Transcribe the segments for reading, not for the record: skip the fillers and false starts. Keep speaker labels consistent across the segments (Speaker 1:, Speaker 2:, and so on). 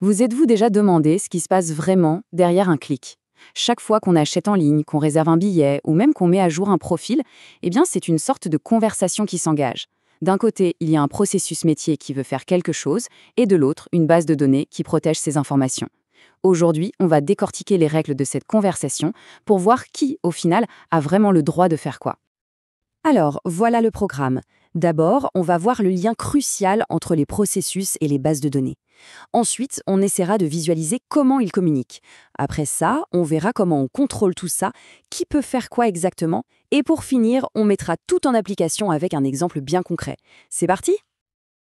Speaker 1: Vous êtes-vous déjà demandé ce qui se passe vraiment derrière un clic? Chaque fois qu'on achète en ligne, qu'on réserve un billet ou même qu'on met à jour un profil, eh bien c'est une sorte de conversation qui s'engage. D'un côté, il y a un processus métier qui veut faire quelque chose et de l'autre, une base de données qui protège ces informations. Aujourd'hui, on va décortiquer les règles de cette conversation pour voir qui, au final, a vraiment le droit de faire quoi. Alors, voilà le programme. D'abord, on va voir le lien crucial entre les processus et les bases de données. Ensuite, on essaiera de visualiser comment ils communiquent. Après ça, on verra comment on contrôle tout ça, qui peut faire quoi exactement, et pour finir, on mettra tout en application avec un exemple bien concret. C'est parti?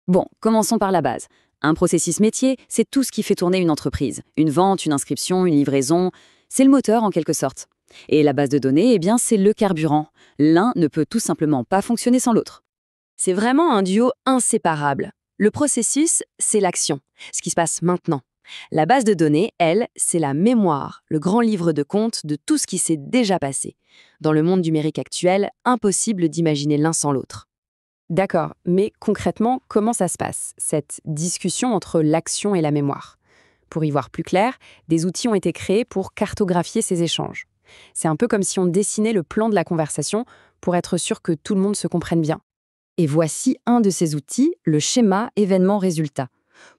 Speaker 1: Bon, commençons par la base. Un processus métier, c'est tout ce qui fait tourner une entreprise. Une vente, une inscription, une livraison, c'est le moteur en quelque sorte. Et la base de données, eh bien, c'est le carburant. L'un ne peut tout simplement pas fonctionner sans l'autre. C'est vraiment un duo inséparable. Le processus, c'est l'action, ce qui se passe maintenant. La base de données, elle, c'est la mémoire, le grand livre de compte de tout ce qui s'est déjà passé. Dans le monde numérique actuel, impossible d'imaginer l'un sans l'autre. D'accord, mais concrètement, comment ça se passe, cette discussion entre l'action et la mémoire? Pour y voir plus clair, des outils ont été créés pour cartographier ces échanges. C'est un peu comme si on dessinait le plan de la conversation pour être sûr que tout le monde se comprenne bien. Et voici un de ces outils, le schéma événement-résultat.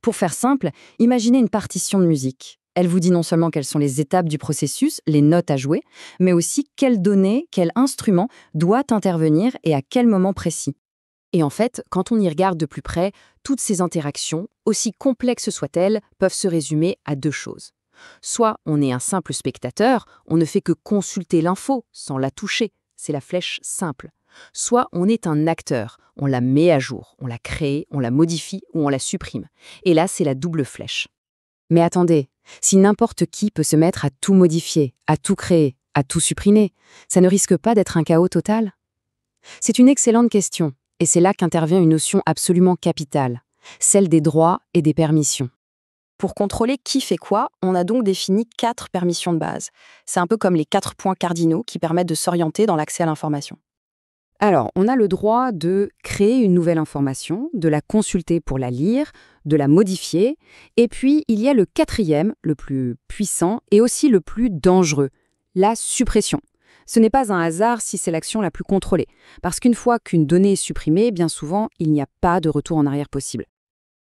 Speaker 1: Pour faire simple, imaginez une partition de musique. Elle vous dit non seulement quelles sont les étapes du processus, les notes à jouer, mais aussi quelles données, quel instrument doit intervenir et à quel moment précis. Et en fait, quand on y regarde de plus près, toutes ces interactions, aussi complexes soient-elles, peuvent se résumer à deux choses. Soit on est un simple spectateur, on ne fait que consulter l'info sans la toucher, c'est la flèche simple. Soit on est un acteur, on la met à jour, on la crée, on la modifie ou on la supprime. Et là, c'est la double flèche. Mais attendez, si n'importe qui peut se mettre à tout modifier, à tout créer, à tout supprimer, ça ne risque pas d'être un chaos total? C'est une excellente question, et c'est là qu'intervient une notion absolument capitale, celle des droits et des permissions. Pour contrôler qui fait quoi, on a donc défini 4 permissions de base. C'est un peu comme les 4 points cardinaux qui permettent de s'orienter dans l'accès à l'information. Alors, on a le droit de créer une nouvelle information, de la consulter pour la lire, de la modifier, et puis il y a le quatrième, le plus puissant, et aussi le plus dangereux, la suppression. Ce n'est pas un hasard si c'est l'action la plus contrôlée, parce qu'une fois qu'une donnée est supprimée, bien souvent, il n'y a pas de retour en arrière possible.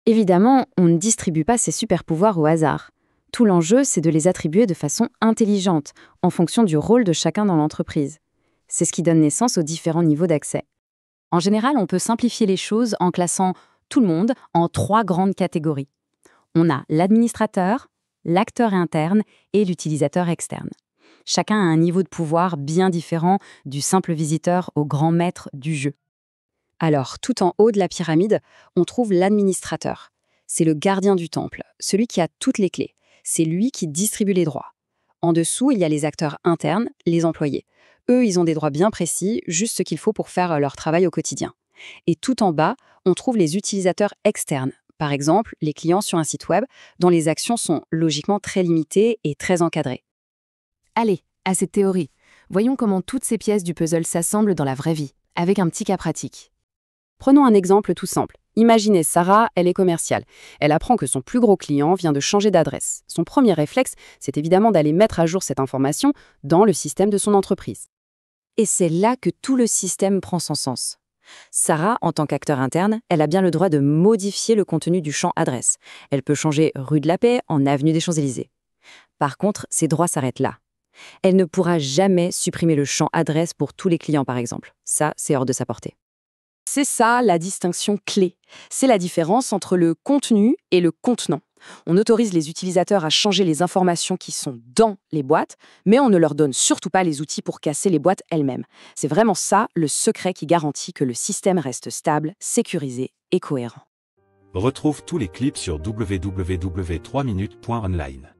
Speaker 1: Évidemment, on ne distribue pas ces super-pouvoirs au hasard. Tout l'enjeu, c'est de les attribuer de façon intelligente, en fonction du rôle de chacun dans l'entreprise. C'est ce qui donne naissance aux différents niveaux d'accès. En général, on peut simplifier les choses en classant tout le monde en 3 grandes catégories. On a l'administrateur, l'acteur interne et l'utilisateur externe. Chacun a un niveau de pouvoir bien différent du simple visiteur au grand maître du jeu. Alors, tout en haut de la pyramide, on trouve l'administrateur. C'est le gardien du temple, celui qui a toutes les clés. C'est lui qui distribue les droits. En dessous, il y a les acteurs internes, les employés. Eux, ils ont des droits bien précis, juste ce qu'il faut pour faire leur travail au quotidien. Et tout en bas, on trouve les utilisateurs externes. Par exemple, les clients sur un site web, dont les actions sont logiquement très limitées et très encadrées. Allez, à cette théorie. Voyons comment toutes ces pièces du puzzle s'assemblent dans la vraie vie, avec un petit cas pratique. Prenons un exemple tout simple. Imaginez Sarah, elle est commerciale. Elle apprend que son plus gros client vient de changer d'adresse. Son premier réflexe, c'est évidemment d'aller mettre à jour cette information dans le système de son entreprise. Et c'est là que tout le système prend son sens. Sarah, en tant qu'acteur interne, elle a bien le droit de modifier le contenu du champ adresse. Elle peut changer rue de la Paix en avenue des Champs-Élysées. Par contre, ses droits s'arrêtent là. Elle ne pourra jamais supprimer le champ adresse pour tous les clients, par exemple. Ça, c'est hors de sa portée. C'est ça la distinction clé. C'est la différence entre le contenu et le contenant. On autorise les utilisateurs à changer les informations qui sont dans les boîtes, mais on ne leur donne surtout pas les outils pour casser les boîtes elles-mêmes. C'est vraiment ça le secret qui garantit que le système reste stable, sécurisé et cohérent.
Speaker 2: Retrouve tous les clips sur www.3minutes.online.